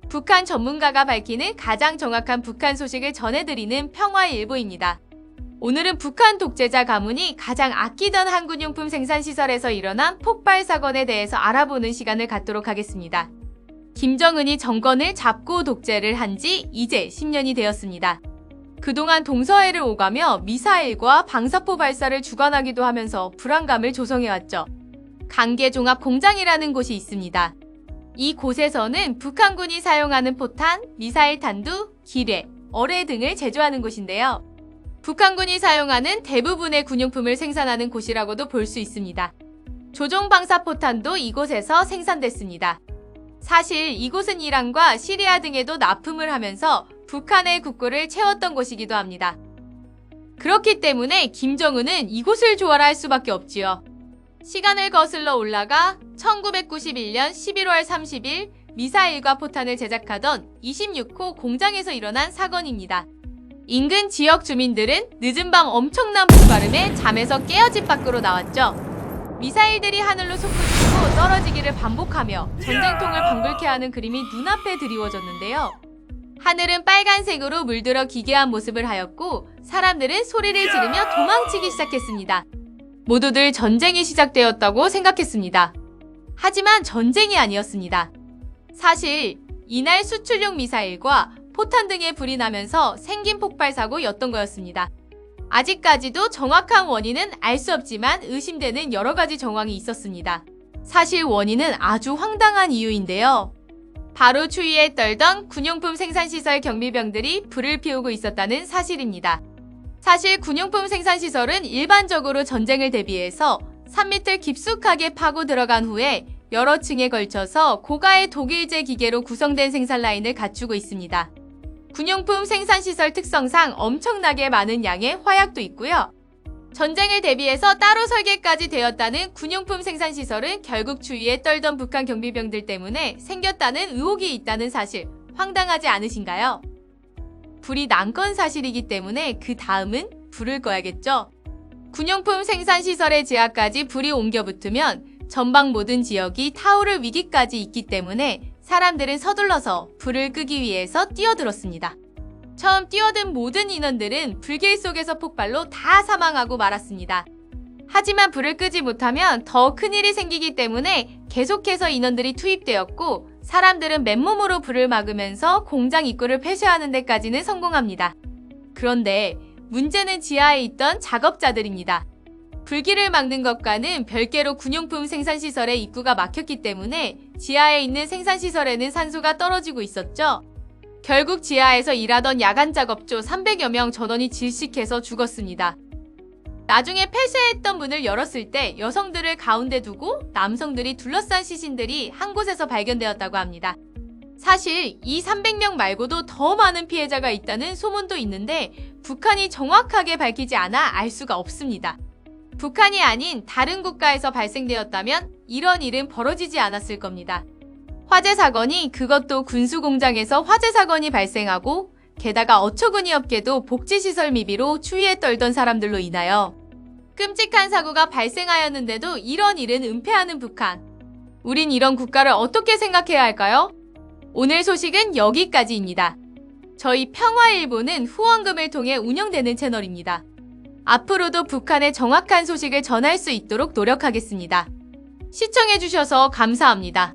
북한 전문가가 밝히는 가장 정확한 북한 소식을 전해드리는 평화일보입니다. 오늘은 북한 독재자 가문이 가장 아끼던 한군용품 생산시설에서 일어난 폭발 사건에 대해서 알아보는 시간을 갖도록 하겠습니다. 김정은이 정권을 잡고 독재를 한 지 이제 10년이 되었습니다. 그동안 동서해를 오가며 미사일과 방사포 발사를 주관하기도 하면서 불안감을 조성해왔죠. 강계종합공장이라는 곳이 있습니다. 이 곳에서는 북한군이 사용하는 포탄, 미사일 탄두, 기뢰, 어뢰 등을 제조하는 곳인데요. 북한군이 사용하는 대부분의 군용품을 생산하는 곳이라고도 볼 수 있습니다. 조종방사포탄도 이곳에서 생산됐습니다. 사실 이곳은 이란과 시리아 등에도 납품을 하면서 북한의 국고를 채웠던 곳이기도 합니다. 그렇기 때문에 김정은은 이곳을 좋아할 수밖에 없지요. 시간을 거슬러 올라가 1991년 11월 30일 미사일과 포탄을 제작하던 26호 공장에서 일어난 사건입니다. 인근 지역 주민들은 늦은 밤 엄청난 폭발음에 잠에서 깨어 집 밖으로 나왔죠. 미사일들이 하늘로 솟구치고 떨어지기를 반복하며 전쟁통을 방불케 하는 그림이 눈앞에 드리워졌는데요. 하늘은 빨간색으로 물들어 기괴한 모습을 하였고 사람들은 소리를 지르며 도망치기 시작했습니다. 모두들 전쟁이 시작되었다고 생각했습니다. 하지만 전쟁이 아니었습니다. 사실 이날 수출용 미사일과 포탄 등의 불이 나면서 생긴 폭발 사고였던 거였습니다. 아직까지도 정확한 원인은 알 수 없지만 의심되는 여러 가지 정황이 있었습니다. 사실 원인은 아주 황당한 이유인데요. 바로 추위에 떨던 군용품 생산시설 경비병들이 불을 피우고 있었다는 사실입니다. 사실 군용품 생산시설은 일반적으로 전쟁을 대비해서 3m 깊숙하게 파고 들어간 후에 여러 층에 걸쳐서 고가의 독일제 기계로 구성된 생산 라인을 갖추고 있습니다. 군용품 생산시설 특성상 엄청나게 많은 양의 화약도 있고요. 전쟁을 대비해서 따로 설계까지 되었다는 군용품 생산시설은 결국 추위에 떨던 북한 경비병들 때문에 생겼다는 의혹이 있다는 사실, 황당하지 않으신가요? 불이 난 건 사실이기 때문에 그 다음은 불을 꺼야겠죠? 군용품 생산시설의 지하까지 불이 옮겨 붙으면 전방 모든 지역이 타오를 위기까지 있기 때문에 사람들은 서둘러서 불을 끄기 위해서 뛰어들었습니다. 처음 뛰어든 모든 인원들은 불길 속에서 폭발로 다 사망하고 말았습니다. 하지만 불을 끄지 못하면 더 큰일이 생기기 때문에 계속해서 인원들이 투입되었고 사람들은 맨몸으로 불을 막으면서 공장 입구를 폐쇄하는 데까지는 성공합니다. 그런데 문제는 지하에 있던 작업자들입니다. 불길을 막는 것과는 별개로 군용품 생산시설의 입구가 막혔기 때문에 지하에 있는 생산시설에는 산소가 떨어지고 있었죠. 결국 지하에서 일하던 야간 작업조 300여 명 전원이 질식해서 죽었습니다. 나중에 폐쇄했던 문을 열었을 때 여성들을 가운데 두고 남성들이 둘러싼 시신들이 한 곳에서 발견되었다고 합니다. 사실 이 300명 말고도 더 많은 피해자가 있다는 소문도 있는데 북한이 정확하게 밝히지 않아 알 수가 없습니다. 북한이 아닌 다른 국가에서 발생되었다면 이런 일은 벌어지지 않았을 겁니다. 화재 사건이 그것도 군수공장에서 화재 사건이 발생하고 게다가 어처구니 없게도 복지시설 미비로 추위에 떨던 사람들로 인하여 끔찍한 사고가 발생하였는데도 이런 일은 은폐하는 북한. 우린 이런 국가를 어떻게 생각해야 할까요? 오늘 소식은 여기까지입니다. 저희 평화일보는 후원금을 통해 운영되는 채널입니다. 앞으로도 북한의 정확한 소식을 전할 수 있도록 노력하겠습니다. 시청해주셔서 감사합니다.